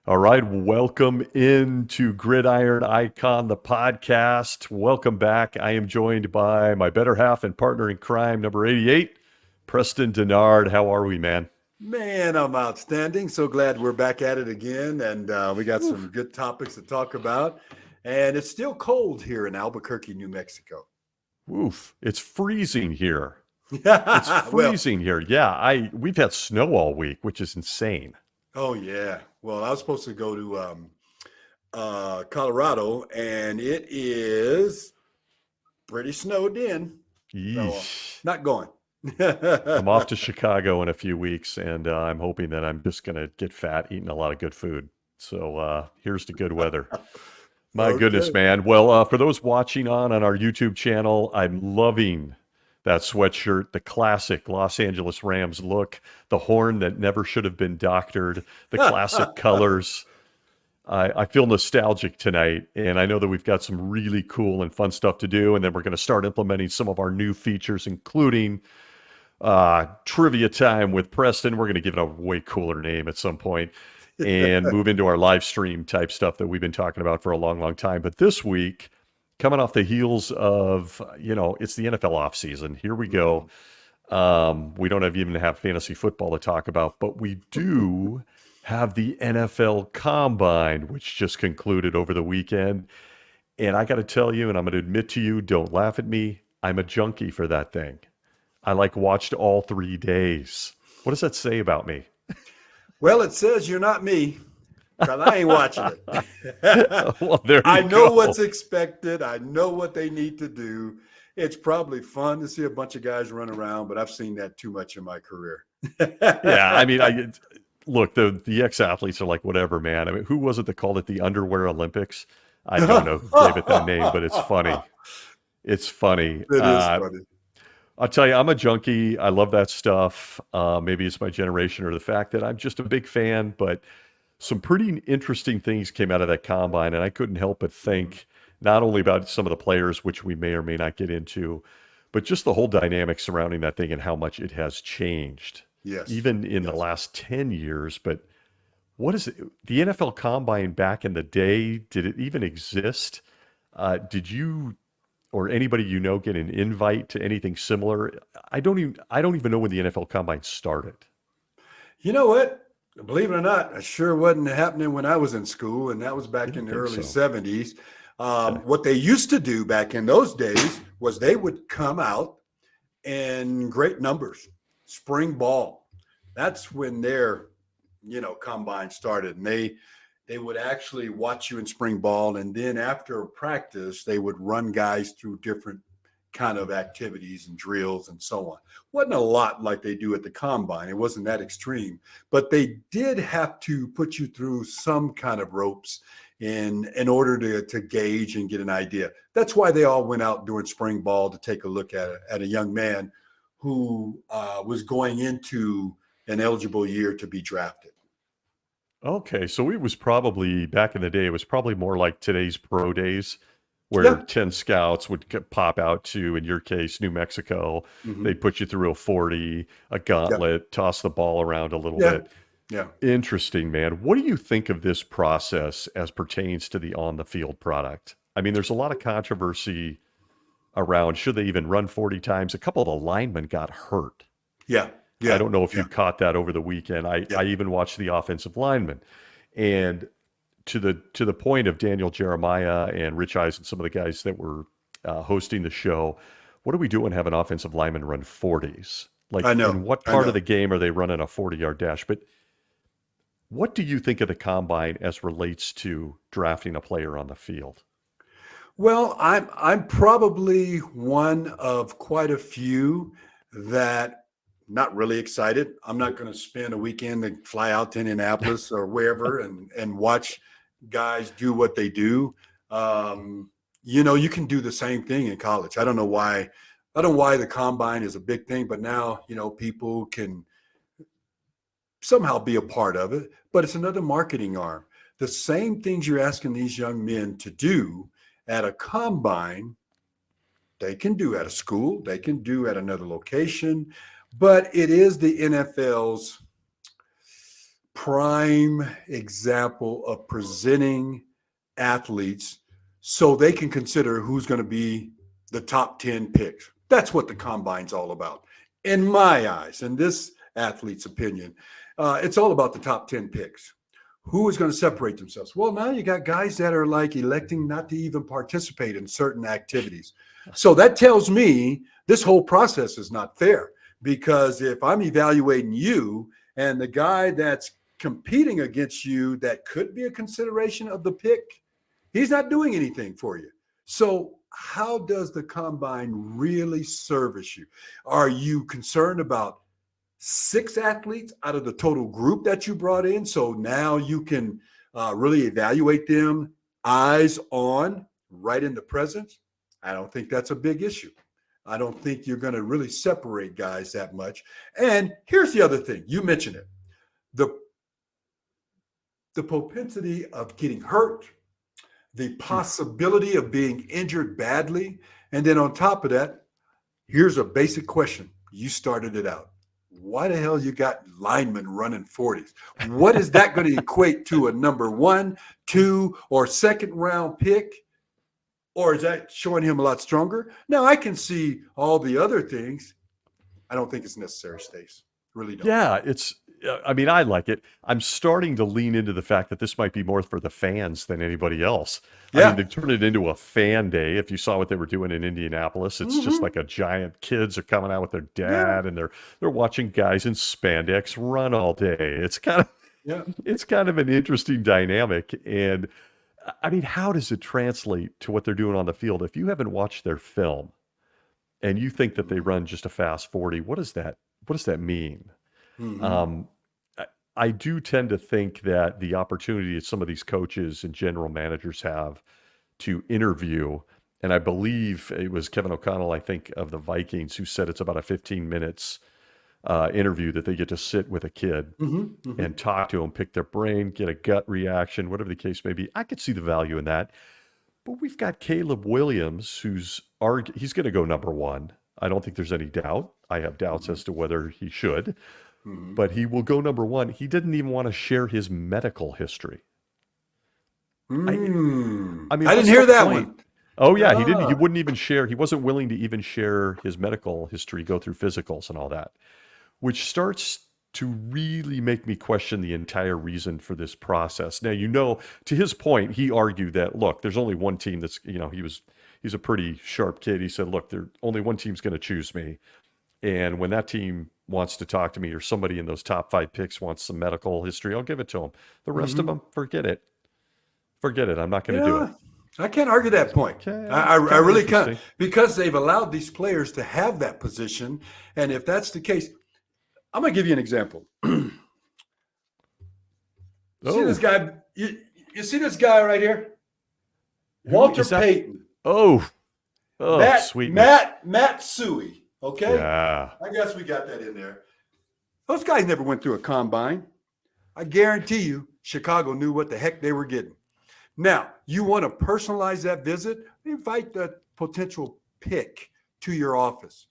All right, welcome into Gridiron Icon, the podcast. Welcome back. I am joined by my better half and partner in crime, number 88, Preston Denard. How are we, man? Man, I'm outstanding. So glad we're back at it again. And we got some Oof. good topics to talk about. And it's still cold here in Albuquerque, New Mexico. Oof. It's freezing here. It's Well, freezing here. Yeah, we've had snow all week, which is insane. oh, yeah. Well, I was supposed to go to Colorado, and it is pretty snowed in. So Yeesh. not going. I'm off to Chicago in a few weeks, and I'm hoping that I'm just going to get fat eating a lot of good food. So here's the good weather. My Okay. goodness, man. Well, for those watching on our YouTube channel, I'm loving that sweatshirt, the classic Los Angeles Rams look, the horn that never should have been doctored, the classic colors. I feel nostalgic tonight, and I know that we've got some really cool and fun stuff to do, and then we're going to start implementing some of our new features, including trivia time with Preston. We're going to give it a way cooler name at some point and move into our live stream type stuff that we've been talking about for a long, long time. But this week, coming off the heels of, it's the NFL offseason. Here we go. We don't even have fantasy football to talk about, but we do have the NFL Combine, which just concluded over the weekend. And I got to tell you, and I'm going to admit to you, don't laugh at me, I'm a junkie for that thing. I watched all 3 days. What does that say about me? Well, it says you're not me because I ain't watching it. Well, there I you know what's go. expected. I know what they need to do. It's probably fun to see a bunch of guys run around, but I've seen that too much in my career. Yeah, I mean, I look, the ex-athletes are like, whatever, man. I mean, who was it that called it the Underwear Olympics? I don't know who gave it that name, but it's funny. It's funny. It is funny. I'll tell you, I'm a junkie. I love that stuff. Maybe it's my generation or the fact that I'm just a big fan, but some pretty interesting things came out of that combine, and I couldn't help but think not only about some of the players, which we may or may not get into, but just the whole dynamic surrounding that thing and how much it has changed, Yes. even in the Yes. last 10 years. But what is it? The NFL Combine back in the day, did it even exist? Did you or anybody get an invite to anything similar? I don't even know when the NFL Combine started. You know what? Believe it or not, it sure wasn't happening when I was in school, and that was You back in don't the think early so? 70s. Okay. What they used to do back in those days was they would come out in great numbers, spring ball. That's when their, combine started. And they would actually watch you in spring ball. And then after practice, they would run guys through different kind of activities and drills and so on. Wasn't a lot like they do at the combine. It wasn't that extreme, but they did have to put you through some kind of ropes in order to gauge and get an idea. That's why they all went out during spring ball to take a look at a young man who was going into an eligible year to be drafted. Okay, so it was probably back in the day, it was probably more like today's pro days where Yeah. 10 scouts would pop out to, in your case, New Mexico. Hmm. They'd put you through a 40, a Yeah. gauntlet, toss the ball around a little Yeah. bit. Yeah. Interesting, man. What do you think of this process as pertains to the on the field product? I mean, there's a lot of controversy around should they even run 40 times? A couple of the linemen got hurt. Yeah. I Yeah. don't know if you Yeah. caught that over the weekend. I Yeah. even watched the offensive linemen. And to the point of Daniel Jeremiah and Rich Eisen, some of the guys that were hosting the show, what do we do when have an offensive lineman run 40s? I Like, in know. what I part of know. the game are they running a 40-yard dash? But what do you think of the combine as relates to drafting a player on the field? Well, I'm probably one of quite a few that not really excited. I'm not going to spend a weekend to fly out to Indianapolis or wherever and watch guys do what they do. Um, you can do the same thing in college. I don't know why. I don't know why the combine is a big thing, but now people can somehow be a part of it. But it's another marketing arm. The same things you're asking these young men to do at a combine, they can do at a school, they can do at another location, but it is the NFL's prime example of presenting athletes so they can consider who's going to be the top 10 picks. That's what the combine's all about. In my eyes, in this athlete's opinion, it's all about the top 10 picks. Who is going to separate themselves? Well, now you got guys that are like electing not to even participate in certain activities. So that tells me this whole process is not fair, because if I'm evaluating you and the guy that's competing against you that could be a consideration of the pick, he's not doing anything for you. So how does the combine really service you? Are you concerned about 6 athletes out of the total group that you brought in? So now you can really evaluate them eyes on, right in the presence. I don't think that's a big issue. I don't think you're going to really separate guys that much. And here's the other thing. You mentioned it. The propensity of getting hurt, the possibility of being injured badly. And then on top of that, here's a basic question. You started it out. Why the hell you got linemen running 40s? What is that going to equate to, a number 1, 2, or second round pick? Or is that showing him a lot stronger? Now, I can see all the other things. I don't think it's necessary, Stace. Really don't. Yeah, I mean, I like it. I'm starting to lean into the fact that this might be more for the fans than anybody else. I Yeah. mean, they've turned it into a fan day. If you saw what they were doing in Indianapolis, it's just like a giant, kids are coming out with their dad and they're watching guys in spandex run all day. It's kind of an interesting dynamic. And I mean, how does it translate to what they're doing on the field? If you haven't watched their film and you think that they run just a fast 40, what does that mean? I do tend to think that the opportunity that some of these coaches and general managers have to interview, and I believe it was Kevin O'Connell, I think, of the Vikings, who said it's about a 15 minutes interview that they get to sit with a kid and talk to them, pick their brain, get a gut reaction, whatever the case may be. I could see the value in that. But we've got Caleb Williams, he's going to go number 1. I don't think there's any doubt. I have doubts as to whether he should. But he will go number 1. He didn't even want to share his medical history. I mean, I didn't hear that point? one. Oh yeah, he didn't. He wouldn't even share. He wasn't willing to even share his medical history, go through physicals and all that, which starts to really make me question the entire reason for this process. Now, to his point, he argued that, look, there's only one team that's, he's a pretty sharp kid. He said, look, only one team's going to choose me. And when that team wants to talk to me, or somebody in those top 5 picks wants some medical history, I'll give it to them. The rest of them, forget it. I'm not going to do it. I can't argue that point. Okay. I really can't, because they've allowed these players to have that position. And if that's the case, I'm going to give you an example. See this guy? You see this guy right here? Walter Payton. Sweet. Matt Suey. Okay. Yeah. I guess we got that in there. Those guys never went through a combine. I guarantee you, Chicago knew what the heck they were getting. Now, you want to personalize that visit? Invite the potential pick to your office.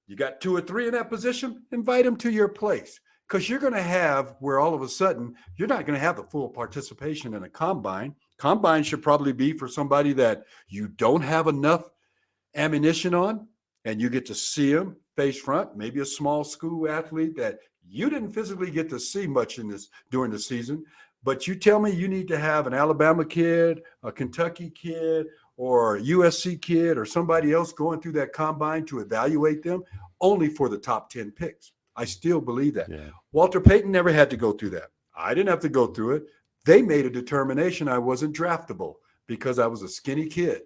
You got 2 or 3 in that position? Invite them to your place, because you're going to have where all of a sudden you're not going to have the full participation in a combine. Combine should probably be for somebody that you don't have enough ammunition on, and you get to see them face front, maybe a small school athlete that you didn't physically get to see much during the season. But you tell me you need to have an Alabama kid, a Kentucky kid, or a USC kid, or somebody else going through that combine to evaluate them only for the top 10 picks. I still believe that. Yeah. Walter Payton never had to go through that. I didn't have to go through it. They made a determination I wasn't draftable because I was a skinny kid.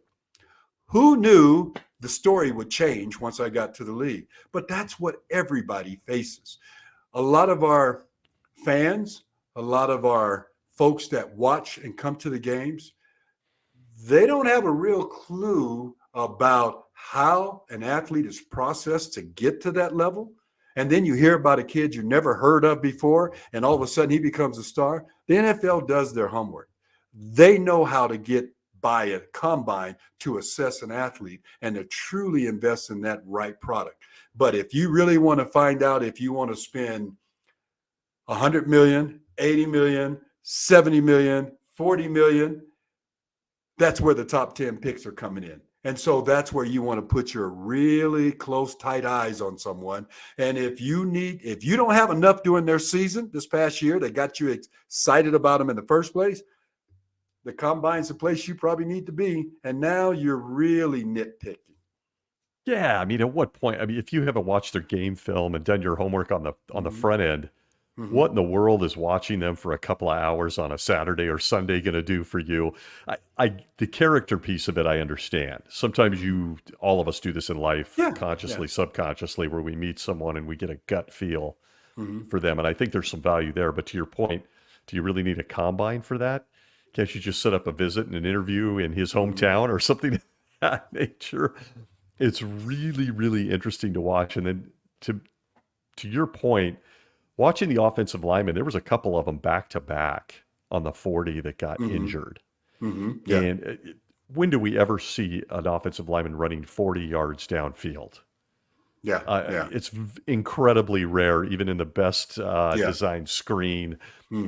Who knew the story would change once I got to the league? But that's what everybody faces. A lot of our fans, a lot of our folks that watch and come to the games, they don't have a real clue about how an athlete is processed to get to that level. And then you hear about a kid you never heard of before, and all of a sudden he becomes a star. The NFL does their homework. They know how to get by a combine to assess an athlete and to truly invest in that right product. But if you really want to find out if you want to spend $100 million, 80 million, 70 million, 40 million. That's where the top 10 picks are coming in. And so that's where you want to put your really close, tight eyes on someone. And if you don't have enough during their season this past year that got you excited about them in the first place, the combine's the place you probably need to be. And now you're really nitpicking. Yeah, I mean, at what point? I mean, if you haven't watched their game film and done your homework on the front end, what in the world is watching them for a couple of hours on a Saturday or Sunday going to do for you? The character piece of it, I understand. Sometimes all of us do this in life, consciously, subconsciously, where we meet someone and we get a gut feel for them. And I think there's some value there. But to your point, do you really need a combine for that? Can't you just set up a visit and an interview in his hometown or something of that nature? It's really, really interesting to watch. And then to your point, watching the offensive linemen, there was a couple of them back to back on the 40 that got injured. Yeah. And when do we ever see an offensive lineman running 40 yards downfield? Yeah. It's incredibly rare, even in the best designed screen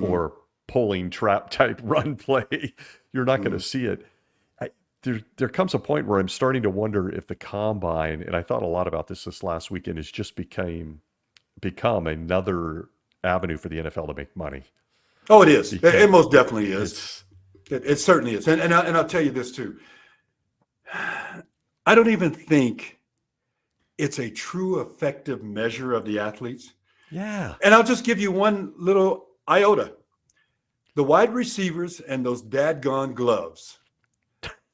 or pulling trap type run play. You're not going to see it. There comes a point where I'm starting to wonder if the combine, and I thought a lot about this last weekend, has just become another avenue for the NFL to make money. Oh, it is. It most definitely is. It certainly is. And I'll tell you this too. I don't even think it's a true effective measure of the athletes. Yeah. And I'll just give you one little iota. The wide receivers and those dadgone gloves.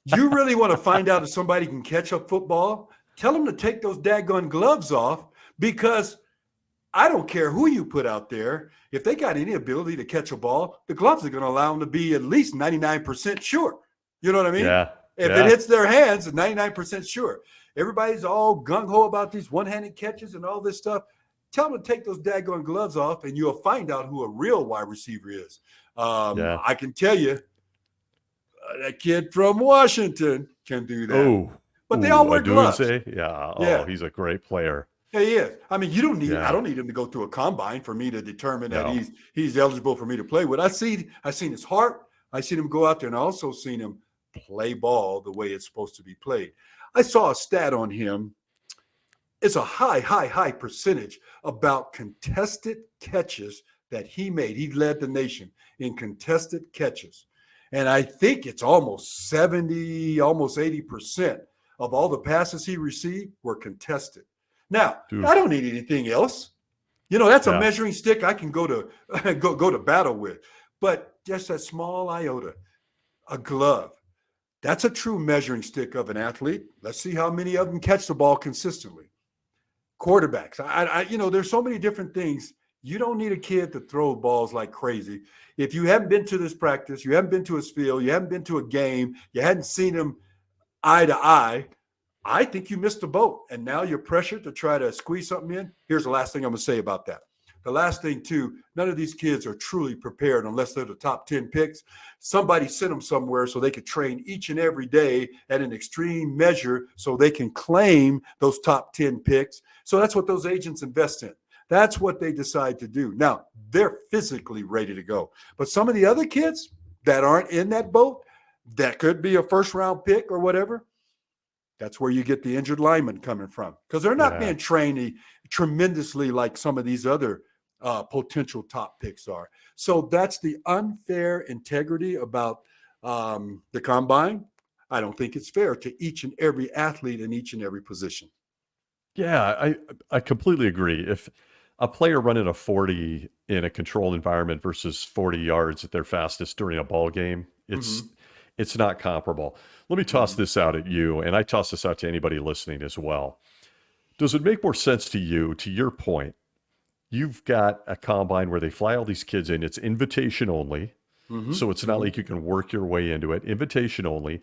You really want to find out if somebody can catch a football? Tell them to take those dadgone gloves off, because I don't care who you put out there. If they got any ability to catch a ball, the gloves are going to allow them to be at least 99% sure. You know what I mean? Yeah. If it hits their hands, it's 99% sure. Everybody's all gung-ho about these one-handed catches and all this stuff. Tell them to take those daggone gloves off, and you'll find out who a real wide receiver is. I can tell you, that kid from Washington can do that. But they all wear gloves. Yeah. Oh, he's a great player. Yeah, he is. I mean, I don't need him to go through a combine for me to determine that he's eligible for me to play with. I've seen his heart. I've seen him go out there, and I also seen him play ball the way it's supposed to be played. I saw a stat on him. It's a high percentage about contested catches that he made. He led the nation in contested catches. And I think it's almost 70, almost 80% of all the passes he received were contested. Now, I don't need anything else. That's a measuring stick I can go to battle with. But just a small iota, a glove, that's a true measuring stick of an athlete. Let's see how many of them catch the ball consistently. Quarterbacks, there's so many different things. You don't need a kid to throw balls like crazy. If you haven't been to this practice, you haven't been to his field, you haven't been to a game, you hadn't seen him eye to eye, I think you missed the boat. And now you're pressured to try to squeeze something in. Here's the last thing I'm going to say about that. The last thing, too, none of these kids are truly prepared unless they're the top 10 picks. Somebody sent them somewhere so they could train each and every day at an extreme measure so they can claim those top 10 picks. So that's what those agents invest in. That's what they decide to do. Now, they're physically ready to go. But some of the other kids that aren't in that boat, that could be a first-round pick or whatever, that's where you get the injured linemen coming from, because they're not being trained tremendously like some of these other potential top picks are. So that's the unfair integrity about the combine. I don't think it's fair to each and every athlete in each and every position. Yeah, I completely agree. If a player running a 40 in a controlled environment versus 40 yards at their fastest during a ball game, it's not comparable. Let me toss this out at you, and I toss this out to anybody listening as well. Does it make more sense to you, to your point, you've got a combine where they fly all these kids in, it's invitation only, so it's not like you can work your way into it, invitation only.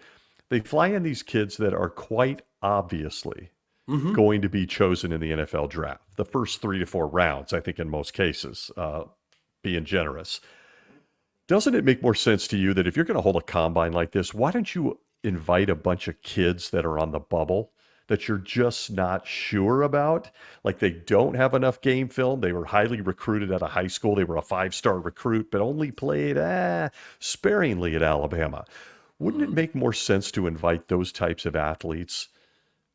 They fly in these kids that are quite obviously going to be chosen in the NFL draft. The first 3 to 4 rounds, I think in most cases, being generous. Doesn't it make more sense to you that if you're going to hold a combine like this, why don't you invite a bunch of kids that are on the bubble that you're just not sure about. Like they don't have enough game film. They were highly recruited at a high school. They were a 5-star recruit, but only played sparingly at Alabama. Wouldn't it Mhm. make more sense to invite those types of athletes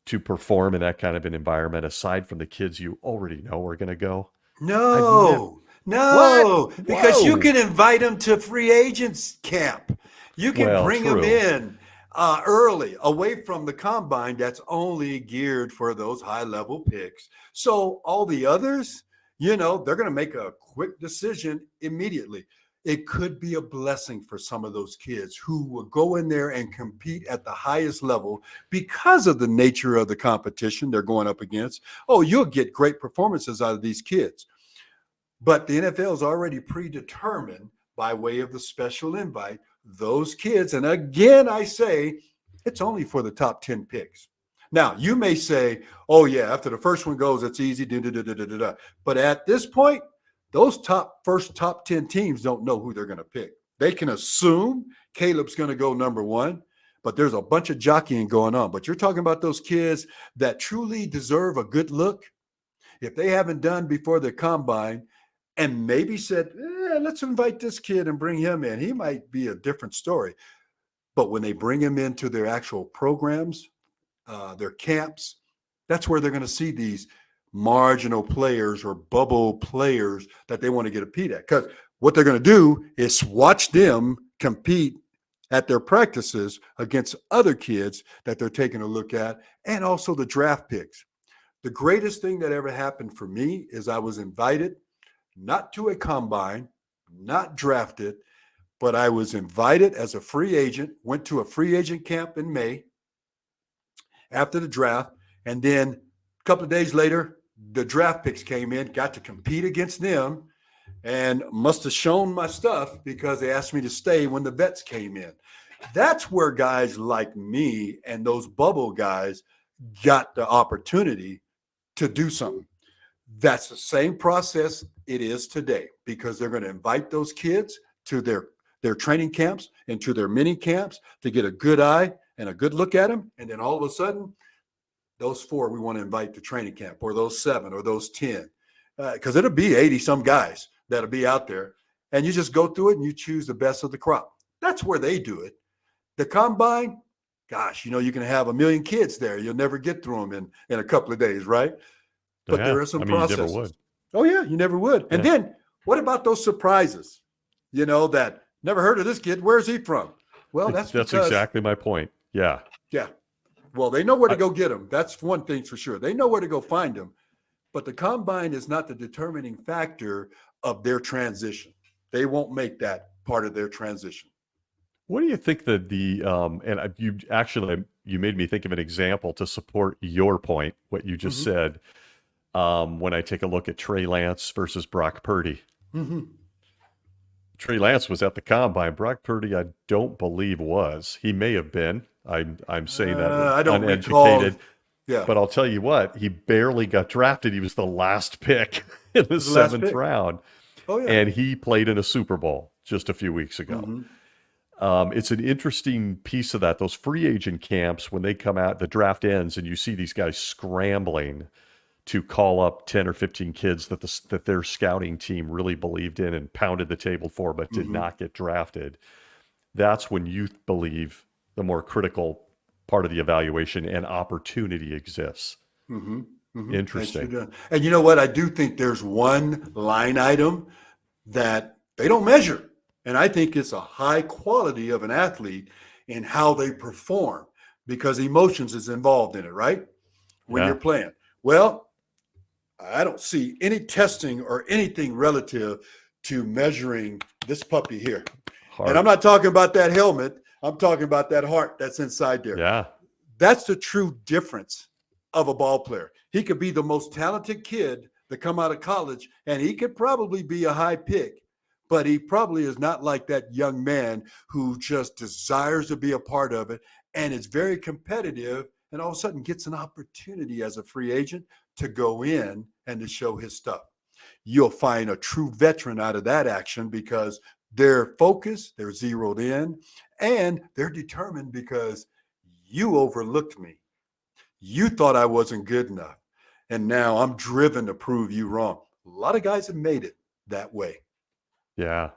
to perform in that kind of an environment aside from the kids you already know are going to go? I've never. No, What? no, because you Whoa. can invite them to free agents camp. You can Well, bring them true. in early, away from the combine that's only geared for those high level picks. So all the others, they're going to make a quick decision immediately. It could be a blessing for some of those kids who will go in there and compete at the highest level because of the nature of the competition they're going up against. Oh, you'll get great performances out of these kids. But the NFL is already predetermined by way of the special invite, those kids. And again, I say it's only for the top 10 picks. Now, you may say, oh, yeah, after the first one goes, it's easy. But at this point, those first top 10 teams don't know who they're going to pick. They can assume Caleb's going to go number one, but there's a bunch of jockeying going on. But you're talking about those kids that truly deserve a good look. If they haven't done before the combine, and maybe said, let's invite this kid and bring him in. He might be a different story. But when they bring him into their actual programs, their camps, that's where they're going to see these marginal players or bubble players that they want to get a peek at. Because what they're going to do is watch them compete at their practices against other kids that they're taking a look at, and also the draft picks. The greatest thing that ever happened for me is I was invited not to a combine, not drafted, but I was invited as a free agent, went to a free agent camp in May after the draft. And then a couple of days later, the draft picks came in, got to compete against them, and must have shown my stuff because they asked me to stay when the vets came in. That's where guys like me and those bubble guys got the opportunity to do something. That's the same process it is today, because they're going to invite those kids to their training camps and to their mini camps to get a good eye and a good look at them. And then all of a sudden, those 4 we want to invite to training camp, or those 7 or those 10, because it'll be 80 some guys that'll be out there. And you just go through it and you choose the best of the crop. That's where they do it. The combine, gosh, you can have 1 million kids there. You'll never get through them in a couple of days, right? But Yeah. there are some I mean, you never processes. would. Oh, yeah, you never would. And Yeah. then what about those surprises? That never heard of this kid. Where's he from? Well, that's because, exactly my point. Yeah. yeah. Well, they know where to go get them. That's one thing for sure. They know where to go find them. But the combine is not the determining factor of their transition. They won't make that part of their transition. What do you think that you made me think of an example to support your point, what you just said, when I take a look at Trey Lance versus Brock Purdy. Mm-hmm. Trey Lance was at the combine. Brock Purdy, I don't believe was. He may have been. I'm saying that I don't uneducated. recall. Yeah. But I'll tell you what, he barely got drafted. He was the last pick in the 7th round. Oh, yeah. And he played in a Super Bowl just a few weeks ago. Mm-hmm. It's an interesting piece of that. Those free agent camps, when they come out, the draft ends, and you see these guys scrambling to call up 10 or 15 kids that their scouting team really believed in and pounded the table for, but did not get drafted. That's when you believe the more critical part of the evaluation and opportunity exists. Mm-hmm. Mm-hmm. Interesting. And you know what? I do think there's one line item that they don't measure. And I think it's a high quality of an athlete in how they perform, because emotions is involved in it, right? When you're playing. Well, I don't see any testing or anything relative to measuring this puppy here. Heart. And I'm not talking about that helmet. I'm talking about that heart that's inside there. Yeah. That's the true difference of a ball player. He could be the most talented kid to come out of college, and he could probably be a high pick, but he probably is not like that young man who just desires to be a part of it and is very competitive, and all of a sudden gets an opportunity as a free agent to go in and to show his stuff. You'll find a true veteran out of that action because they're focused, they're zeroed in, and they're determined because you overlooked me. You thought I wasn't good enough. And now I'm driven to prove you wrong. A lot of guys have made it that way. Yeah.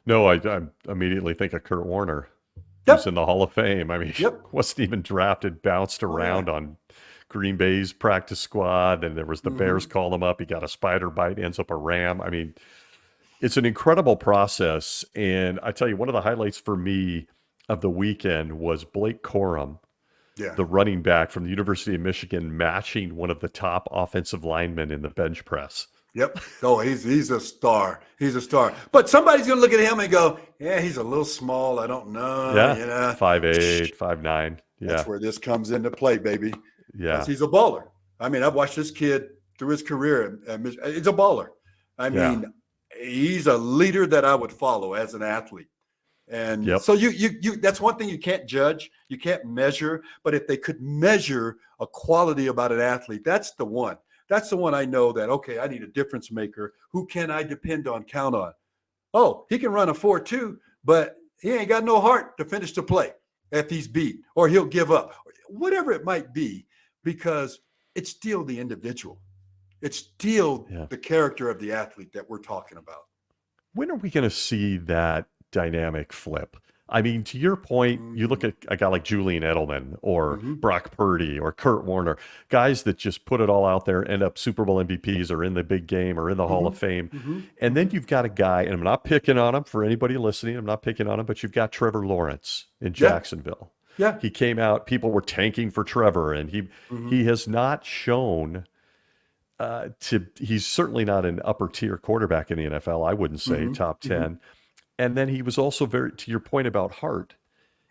No, I immediately think of Kurt Warner, who's Yep. in the Hall of Fame. I mean, Yep. wasn't even drafted, bounced Oh, yeah. around on Green Bay's practice squad. And there was the Bears call him up. He got a spider bite, ends up a Ram. I mean, it's an incredible process. And I tell you, one of the highlights for me of the weekend was Blake Corum, Yeah. the running back from the University of Michigan, matching one of the top offensive linemen in the bench press. Yep. Oh, he's a star. He's a star. But somebody's gonna look at him and go, "Yeah, he's a little small. I don't know." Yeah. You know, 5'8", 5'9". that's Yeah. where this comes into play, baby. Because Yeah. he's a baller. I mean, I've watched this kid through his career. He's a baller. I Yeah. mean, he's a leader that I would follow as an athlete. And Yep. so you that's one thing you can't judge, you can't measure, but if they could measure a quality about an athlete, that's the one. That's the one I know that, okay, I need a difference maker. Who can I depend on, count on? Oh, he can run a 4.2, but he ain't got no heart to finish the play if he's beat, or he'll give up, whatever it might be, because it's still the individual. It's still Yeah. the character of the athlete that we're talking about. When are we going to see that dynamic flip? I mean, to your point, you look at a guy like Julian Edelman or Brock Purdy or Kurt Warner, guys that just put it all out there, end up Super Bowl MVPs or in the big game or in the Hall of Fame. And then you've got a guy, and I'm not picking on him for anybody listening, I'm not picking on him, but you've got Trevor Lawrence in Jacksonville. Yeah. He came out, people were tanking for Trevor, and he has not shown he's certainly not an upper tier quarterback in the NFL. I wouldn't say top 10. And then he was also very, to your point about heart,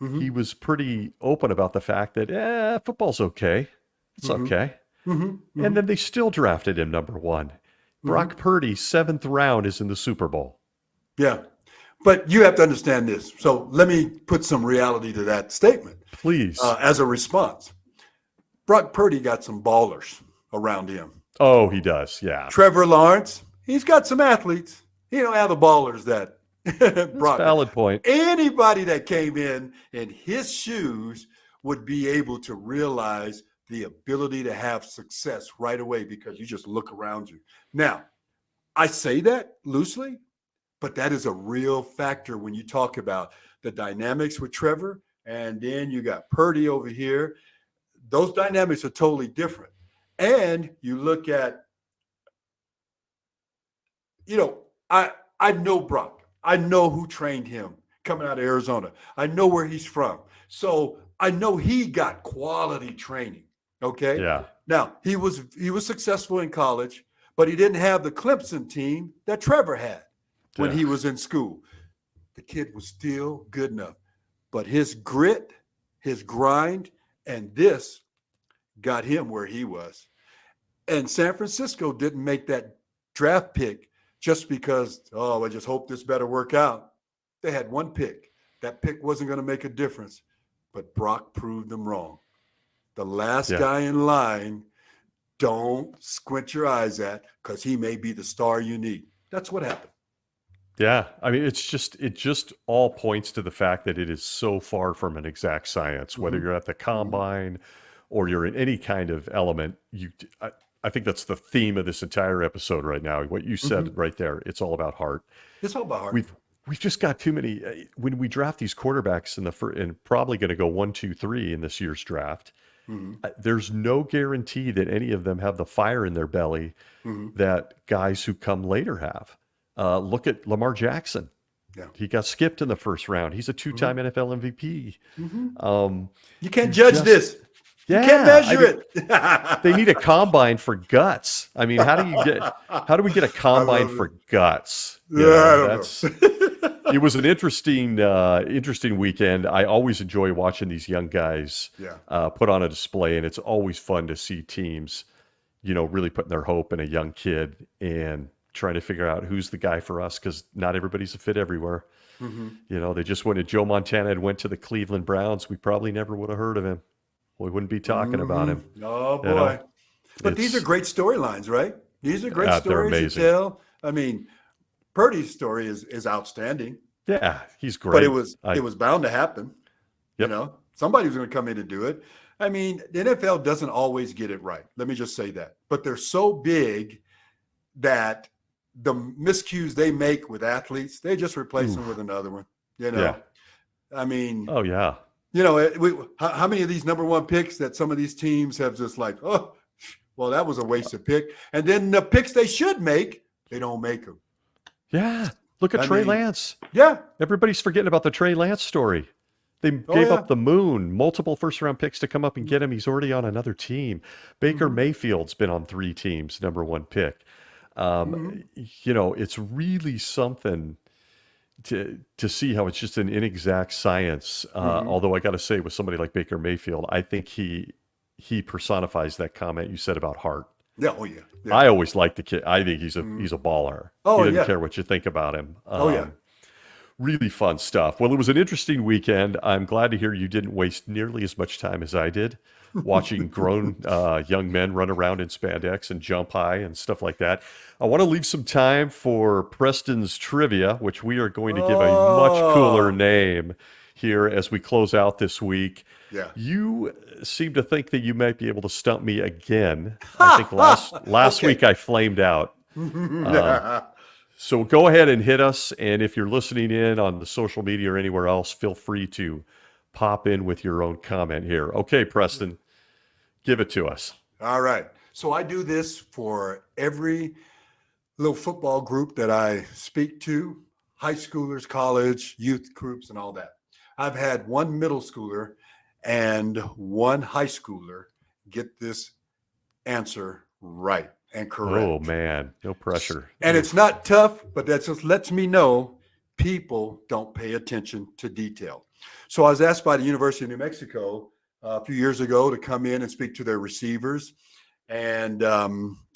he was pretty open about the fact that, football's okay. It's okay. And then they still drafted him number 1. Brock Purdy, 7th round, is in the Super Bowl. Yeah. But you have to understand this. So let me put some reality to that statement. Please. As a response. Brock Purdy got some ballers around him. Oh, he does. Yeah. Trevor Lawrence, he's got some athletes. He don't have the ballers that Brock. Valid point. Anybody that came in his shoes would be able to realize the ability to have success right away because you just look around you. Now, I say that loosely, but that is a real factor when you talk about the dynamics with Trevor, and then you got Purdy over here. Those dynamics are totally different. And you look at, I know Brock. I know who trained him coming out of Arizona. I know where he's from. So I know he got quality training. Okay. Yeah. Now he was successful in college, but he didn't have the Clemson team that Trevor had when he was in school. The kid was still good enough, but his grit, his grind, and this got him where he was. And San Francisco didn't make that draft pick just because, I just hope this better work out. They had one pick. That pick wasn't going to make a difference, but Brock proved them wrong. The last guy in line, don't squint your eyes at, because he may be the star you need. That's what happened. Yeah. I mean, it just all points to the fact that it is so far from an exact science, whether you're at the combine or you're in any kind of element. I think that's the theme of this entire episode right now. What you said right there, it's all about heart. It's all about heart. We've just got too many. When we draft these quarterbacks and probably going to go 1, 2, 3 in this year's draft, there's no guarantee that any of them have the fire in their belly that guys who come later have. Look at Lamar Jackson. Yeah. He got skipped in the first round. He's a 2-time NFL MVP. You can't judge this. Yeah, you can't measure it. They need a combine for guts. I mean, how do we get a combine for guts? It was an interesting weekend. I always enjoy watching these young guys put on a display, and it's always fun to see teams, really putting their hope in a young kid and trying to figure out who's the guy for us, because not everybody's a fit everywhere. They just went to Joe Montana and went to the Cleveland Browns. We probably never would have heard of him. We wouldn't be talking about him. Oh, boy. But these are great storylines, right? These are great stories to tell. I mean, Purdy's story is outstanding. Yeah, he's great. But it was bound to happen. Somebody was going to come in and do it. I mean, the NFL doesn't always get it right. Let me just say that. But they're so big that the miscues they make with athletes, they just replace them with another one. You know, Yeah. I mean, Oh, yeah. you know, how many of these number one picks that some of these teams have just like, oh, well, that was a wasted pick. And then the picks they should make, they don't make them. Yeah. Look at I Trey mean, Lance. Yeah. Everybody's forgetting about the Trey Lance story. They Oh, gave yeah. up the moon, multiple first-round picks to come up and get him. He's already on another team. Baker Mhm. Mayfield's been on 3 teams, number 1 pick. Mhm. It's really something to see how it's just an inexact science. Mhm. Although I got to say, with somebody like Baker Mayfield, I think he personifies that comment you said about Hart. Yeah. Oh, yeah. Yeah. I always like the kid. I think he's a Mhm. baller. Oh, He doesn't yeah. care what you think about him. Oh, yeah. Really fun stuff. Well, it was an interesting weekend. I'm glad to hear you didn't waste nearly as much time as I did watching grown young men run around in spandex and jump high and stuff like that. I want to leave some time for Preston's trivia, which we are going to give a much cooler Oh, name here as we close out this week. yeah. You seem to think that you might be able to stump me again. I think last Okay. week I flamed out. So go ahead and hit us. And if you're listening in on the social media or anywhere else, feel free to pop in with your own comment here. Okay, Preston, give it to us. All right. So I do this for every little football group that I speak to, high schoolers, college, youth groups, and all that. I've had one middle schooler and one high schooler get this answer right and correct. Oh, man. No pressure. And it's not tough, but that just lets me know people don't pay attention to detail. So I was asked by the University of New Mexico a few years ago to come in and speak to their receivers. And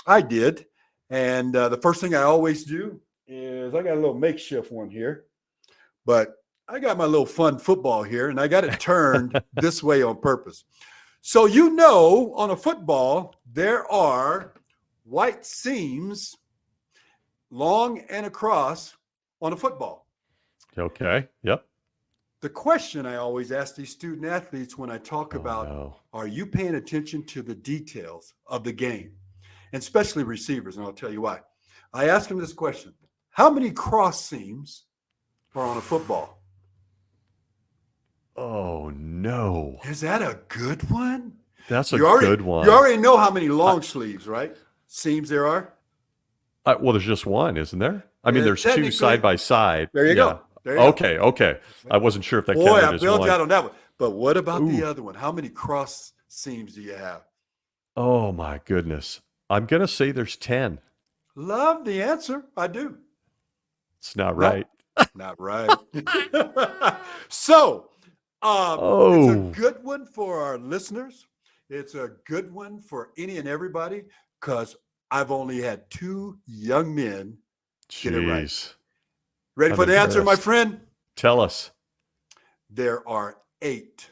I did. And the first thing I always do is I got a little makeshift one here, but I got my little fun football here and I got it turned this way on purpose. So, on a football, there are white seams long and across on a football. Okay. Yep. The question I always ask these student athletes when I talk about, are you paying attention to the details of the game? And especially receivers, and I'll tell you why. I ask them this question: how many cross seams are on a football? Oh, no. Is that a good one? That's a good one. You already know how many long sleeves, right? Seams there are? Well, there's just one, isn't there? I mean, there's 2 technically- side by side. There you go. There you go. Okay. I wasn't sure if that Boy, counted I as built one. out on that one. But what about the Ooh. other one? How many cross seams do you have? Oh, my goodness. I'm going to say there's 10. Love the answer. I do. It's not No. right. Not right. So, it's a good one for our listeners. It's a good one for any and everybody because I've only had 2 young men get it right. Jeez. Ready I'm for the answer, my embarrassed. friend? Tell us. There are 8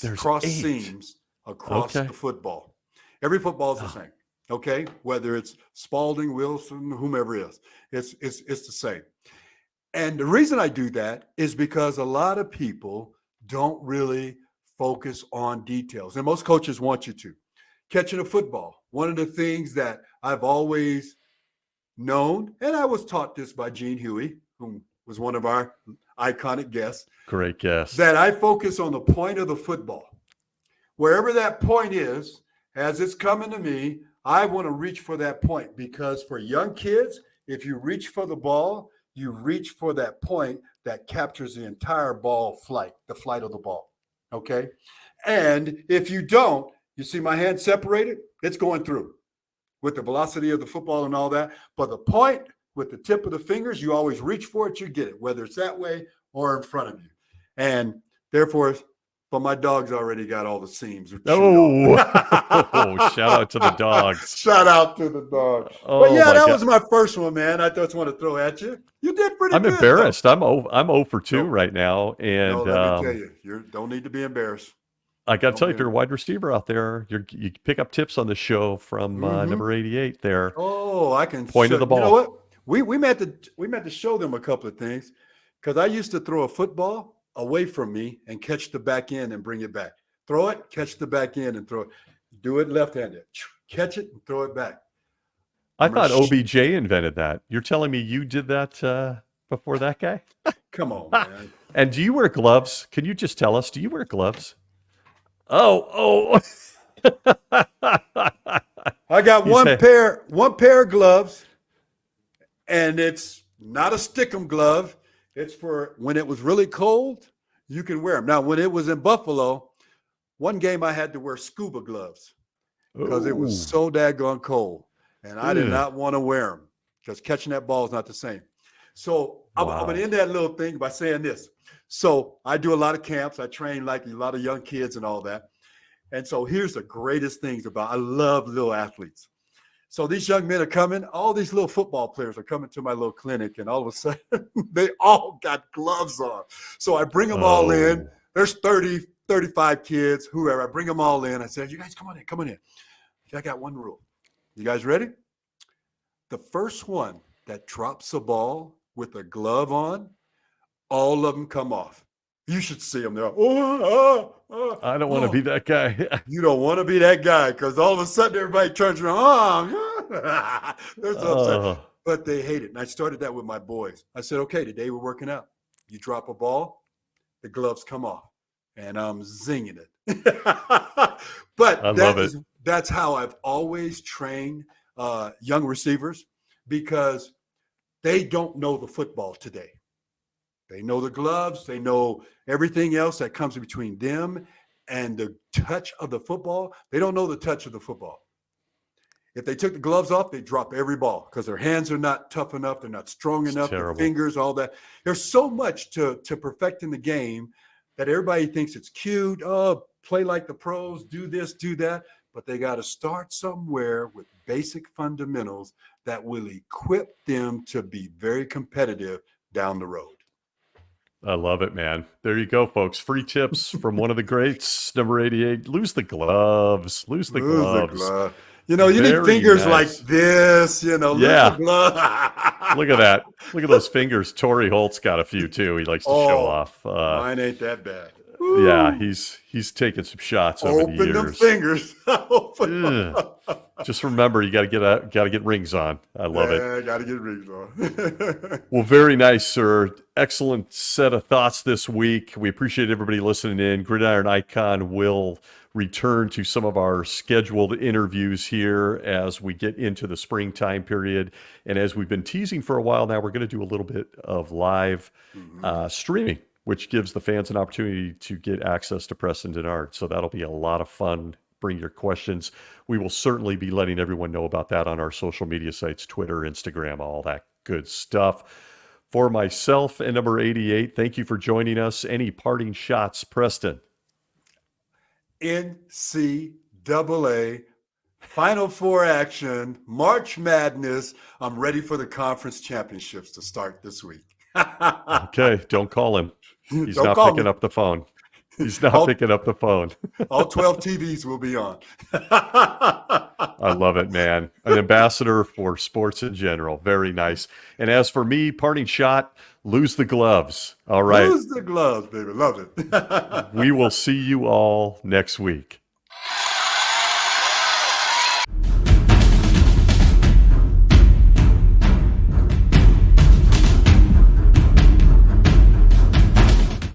There's cross 8. seams across Okay. the football. Every football is the same. Okay, whether it's Spalding, Wilson, whomever it is, it's the same. And the reason I do that is because a lot of people don't really focus on details, and most coaches want you to. Catching a football, one of the things that I've always known, and I was taught this by Gene Huey, who was one of our iconic guests, Great guess. that I focus on the point of the football. Wherever that point is, as it's coming to me, I want to reach for that point because for young kids, if you reach for the ball, you reach for that point that captures the entire ball flight, the flight of the ball. Okay. And if you don't, you see my hand separated, it's going through with the velocity of the football and all that. But the point with the tip of the fingers, you always reach for it, you get it, whether it's that way or in front of you. And therefore, but my dog's already got all the seams. Oh, shout out to the dogs. Shout out to the dog. Oh, But yeah, my that God. was my first one, man. I just want to throw at you. You did pretty I'm good. embarrassed. I'm 0 for 2 No. right now. And No, let me tell you, you don't need to be embarrassed. I got to tell you, Don't if you're a wide receiver out there, you pick up tips on the show from number 88 there. Oh, I can Point of the ball. You know what? We meant to show them a couple of things because I used to throw a football away from me and catch the back end and bring it back. throw it, catch the back end and throw it. Do it left-handed. Catch it and throw it back. I thought OBJ invented that. You're telling me you did that before that guy? Come on, man. And do you wear gloves? Can you just tell us? Do you wear gloves? Oh. I got one pair of gloves, and it's not a stickum glove. It's for when it was really cold, you can wear them. Now, when it was in Buffalo, one game I had to wear scuba gloves because it was so daggone cold, and I did not want to wear them because catching that ball is not the same. So I'm going to end that little thing by saying this. So I do a lot of camps. I train like a lot of young kids and all that. And so here's the greatest things about, I love little athletes. So these young men are coming, all these little football players are coming to my little clinic, and all of a sudden they all got gloves on. So I bring them all in. There's 30, 35 kids, whoever. I bring them all in. I said, you guys come on in. I got one rule. You guys ready? The first one that drops a ball with a glove on, all of them come off. You should see them. They're I don't want to be that guy. You don't want to be that guy because all of a sudden everybody turns around. They're so upset. But they hate it. And I started that with my boys. I said, okay, today we're working out. You drop a ball, the gloves come off, and I'm zinging it. But I love it. That's how I've always trained young receivers because they don't know the football today. They know the gloves. They know everything else that comes between them and the touch of the football. They don't know the touch of the football. If they took the gloves off, they drop every ball because their hands are not tough enough. They're not strong enough. Their fingers, all that. There's so much to perfecting the game that everybody thinks it's cute. Oh, play like the pros, do this, do that. But they got to start somewhere with basic fundamentals that will equip them to be very competitive down the road. I love it, man. There you go, folks. Free tips from one of the greats, number 88. Lose the gloves. Lose the gloves. You know, you need fingers like this, you know. Yeah. Lose the glove. Look at that. Look at those fingers. Torrey Holt's got a few, too. He likes to show off. Mine ain't that bad. Yeah, he's taken some shots over the years. Open them fingers. Just remember, you got to get rings on. I love it. Yeah, got to get rings on. Well, very nice, sir. Excellent set of thoughts this week. We appreciate everybody listening in. Gridiron Icon will return to some of our scheduled interviews here as we get into the springtime period. And as we've been teasing for a while now, we're going to do a little bit of live streaming, which gives the fans an opportunity to get access to Preston Denard. So that'll be a lot of fun. Bring your questions. We will certainly be letting everyone know about that on our social media sites, Twitter, Instagram, all that good stuff. For myself and number 88, thank you for joining us. Any parting shots, Preston? NCAA Final Four action, March Madness. I'm ready for the conference championships to start this week. Okay, don't call him. He's not picking up the phone. He's not picking up the phone. All 12 TVs will be on. I love it, man. An ambassador for sports in general. Very nice. And as for me, parting shot, lose the gloves. All right. Lose the gloves, baby. Love it. We will see you all next week.